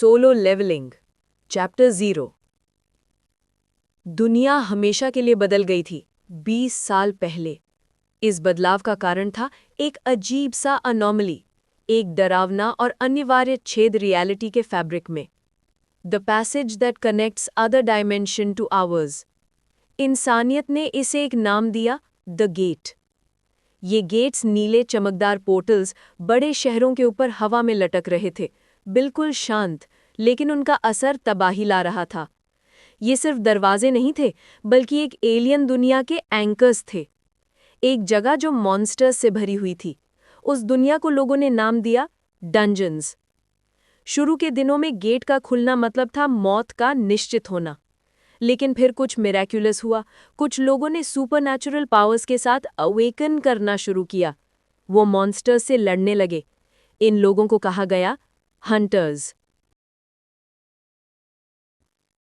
Solo levelling chapter 0। दुनिया हमेशा के लिए बदल गई थी 20 साल पहले। इस बदलाव का कारण था एक अजीब सा अनोमली, एक डरावना और अनिवार्य छेद रियलिटी के फैब्रिक में। The passage that connects other dimension two hours. इंसानियत ने इसे एक नाम दिया, द गेट। ये गेट्स नीले चमकदार पोर्टल्स बड़े शहरों के ऊपर हवा में लटक रहे थे, बिल्कुल शांत, लेकिन उनका असर तबाही ला रहा था। ये सिर्फ दरवाजे नहीं थे, बल्कि एक एलियन दुनिया के एंकर्स थे। एक जगह जो मॉन्स्टर्स से भरी हुई थी। उस दुनिया को लोगों ने नाम दिया डंजन्स। शुरू के दिनों में गेट का खुलना मतलब था मौत का निश्चित होना। लेकिन फिर कुछ मिरेक्युलस हुआ। कुछ लोगों ने सुपरनैचुरल पावर्स के साथ अवेकन करना शुरू किया। वो मॉन्स्टर्स से लड़ने लगे। इन लोगों को कहा गया हंटर्स।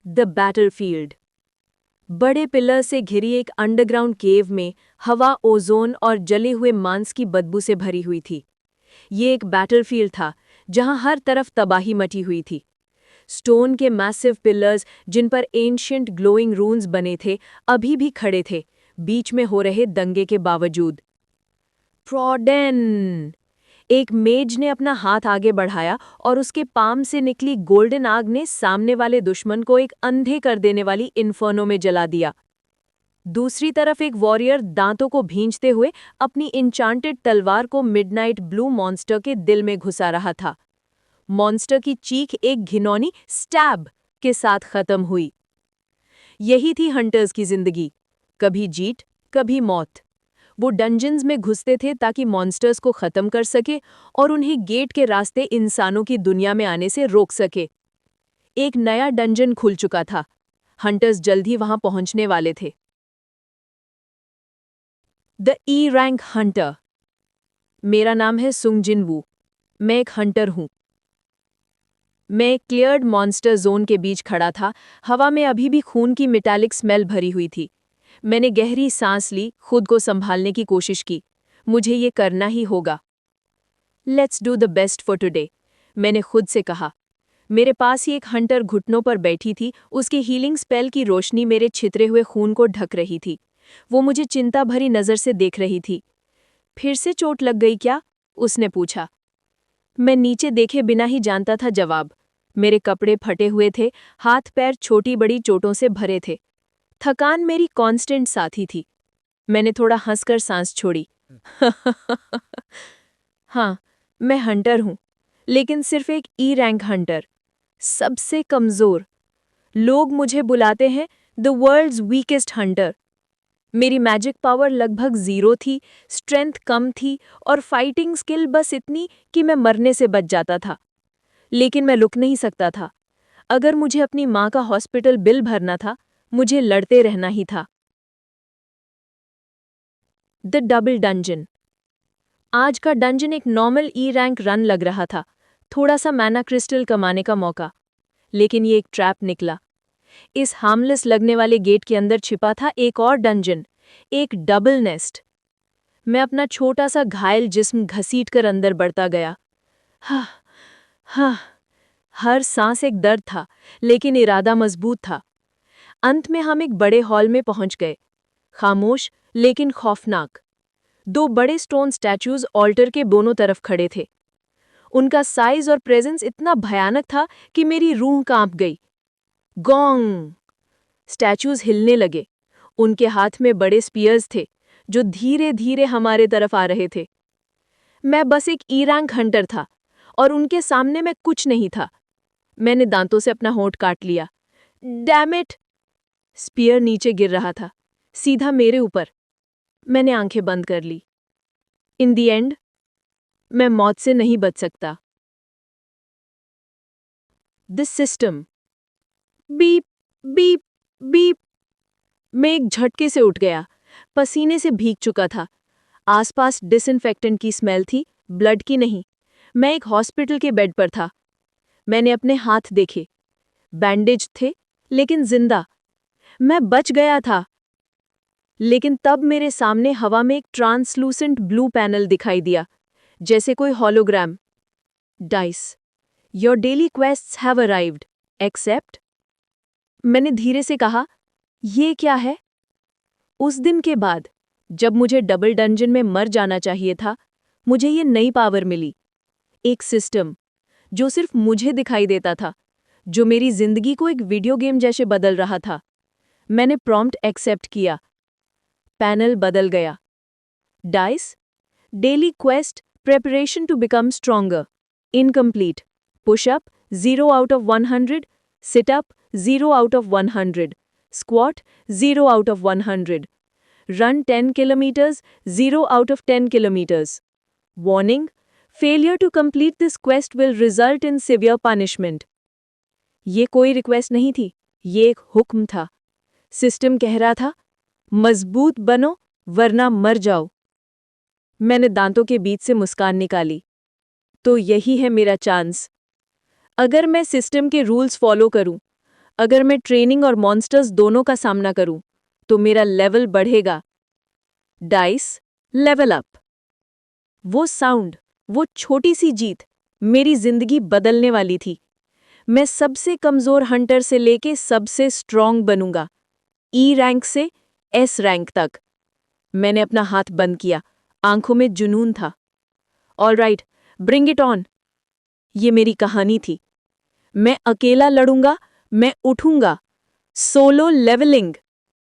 The battlefield. बड़े पिलर से घिरी एक अंडरग्राउंड केव में हवा ओजोन और जले हुए मांस की बदबू से भरी हुई थी। ये एक बैटलफील्ड था जहां हर तरफ तबाही मची हुई थी। स्टोन के मैसिव पिलर्स, जिन पर एंशिएंट ग्लोइंग रून्स बने थे, अभी भी खड़े थे, बीच में हो रहे दंगे के बावजूद। प्रोडेन! एक मेज ने अपना हाथ आगे बढ़ाया और उसके पाम से निकली गोल्डन आग ने सामने वाले दुश्मन को एक अंधे कर देने वाली इन्फर्नो में जला दिया। दूसरी तरफ एक वॉरियर दांतों को भींचते हुए अपनी इंचांटेड तलवार को मिडनाइट ब्लू मॉन्स्टर के दिल में घुसा रहा था। मॉन्स्टर की चीख एक घिनौनी स्टैब के साथ खत्म हुई। यही थी हंटर्स की जिंदगी, कभी जीत, कभी मौत। वो डंजन्स में घुसते थे ताकि मॉन्स्टर्स को खत्म कर सके और उन्हें गेट के रास्ते इंसानों की दुनिया में आने से रोक सके। एक नया डंजन खुल चुका था। हंटर्स जल्द ही वहां पहुंचने वाले थे। The E rank Hunter. मेरा नाम है सुंग जिन वू। मैं एक हंटर हूं। मैं एक क्लियर्ड मॉन्स्टर जोन के बीच खड़ा था। हवा में अभी भी खून की मेटालिक स्मेल भरी हुई थी। मैंने गहरी सांस ली, खुद को संभालने की कोशिश की। मुझे ये करना ही होगा। Let's do the best for today, मैंने खुद से कहा। मेरे पास ही एक हंटर घुटनों पर बैठी थी। उसकी हीलिंग स्पेल की रोशनी मेरे छितरे हुए खून को ढक रही थी। वो मुझे चिंता भरी नजर से देख रही थी। फिर से चोट लग गई क्या? उसने पूछा। मैं नीचे देखे बिना ही जानता था जवाब। मेरे कपड़े फटे हुए थे, हाथ पैर छोटी बड़ी चोटों से भरे थे। थकान मेरी कांस्टेंट साथी थी। मैंने थोड़ा हंसकर सांस छोड़ी। हाँ, मैं हंटर हूं, लेकिन सिर्फ एक ई रैंक हंटर, सबसे कमजोर। लोग मुझे बुलाते हैं द वर्ल्ड्स वीकेस्ट हंटर। मेरी मैजिक पावर लगभग 0 थी, स्ट्रेंथ कम थी और फाइटिंग स्किल बस इतनी कि मैं मरने से बच जाता था। लेकिन मैं रुक नहीं सकता था। अगर मुझे अपनी माँ का हॉस्पिटल बिल भरना था, मुझे लड़ते रहना ही था। The double dungeon. आज का डंजन एक नॉर्मल ई रैंक रन लग रहा था, थोड़ा सा मैना क्रिस्टल कमाने का मौका। लेकिन ये एक ट्रैप निकला। इस हार्मलेस लगने वाले गेट के अंदर छिपा था एक और डंजन, एक डबल नेस्ट। मैं अपना छोटा सा घायल जिस्म घसीटकर अंदर बढ़ता गया। हाँ हाँ, हर सांस एक दर्द था, लेकिन इरादा मजबूत था। अंत में हम एक बड़े हॉल में पहुंच गए, खामोश लेकिन खौफनाक। 2 बड़े स्टोन स्टैच्यूज ऑल्टर के दोनों तरफ खड़े थे। उनका साइज और प्रेजेंस इतना भयानक था कि मेरी रूह कांप गई। गोंग! स्टैच्यूज हिलने लगे। उनके हाथ में बड़े स्पीयर्स थे, जो धीरे धीरे हमारे तरफ आ रहे थे। मैं बस एक ई रैंक हंटर था और उनके सामने मैं कुछ नहीं था। मैंने दांतों से अपना होंठ काट लिया। Damn it! स्पीयर नीचे गिर रहा था, सीधा मेरे ऊपर। मैंने आंखें बंद कर ली। इन दी एंड, मैं मौत से नहीं बच सकता। This system. Beep beep beep. मैं एक झटके से उठ गया, पसीने से भीग चुका था। आसपास डिसइंफेक्टेंट की स्मेल थी, ब्लड की नहीं। मैं एक हॉस्पिटल के बेड पर था। मैंने अपने हाथ देखे, बैंडेज थे, लेकिन जिंदा। मैं बच गया था। लेकिन तब मेरे सामने हवा में एक ट्रांसलूसेंट ब्लू पैनल दिखाई दिया, जैसे कोई hologram. Dice. Your daily quests have arrived, accept. मैंने धीरे से कहा, ये क्या है? उस दिन के बाद, जब मुझे डबल डंजन में मर जाना चाहिए था, मुझे ये नई पावर मिली। एक सिस्टम जो सिर्फ मुझे दिखाई देता था, जो मेरी जिंदगी को एक वीडियो गेम जैसे बदल रहा था। मैंने प्रॉम्प्ट एक्सेप्ट किया। पैनल बदल गया। Dice, daily quest, preparation to become stronger, incomplete. Pushup 0 out of 100, situp 0 out of 100, squat 0 out of 100, run 10 kilometres 0 out of 10 kilometres. Warning, failure to complete this quest will result in severe punishment। ये कोई request नहीं थी, ये एक हुक्म था। System कह रहा था, मजबूत बनो वरना मर जाओ। मैंने दांतों के बीच से मुस्कान निकाली। तो यही है मेरा चांस। अगर मैं सिस्टम के रूल्स फॉलो करूं, अगर मैं ट्रेनिंग और मॉन्स्टर्स दोनों का सामना करूं, तो मेरा लेवल बढ़ेगा। Dice, level up. वो साउंड, वो छोटी सी जीत मेरी जिंदगी बदलने वाली थी। मैं सबसे कमजोर हंटर से लेके सबसे स्ट्रॉन्ग बनूंगा, ई रैंक से एस रैंक तक। मैंने अपना हाथ बंद किया, आंखों में जुनून था। Alright, bring it on. ये मेरी कहानी थी। मैं अकेला लड़ूंगा, मैं उठूंगा। Solo levelling.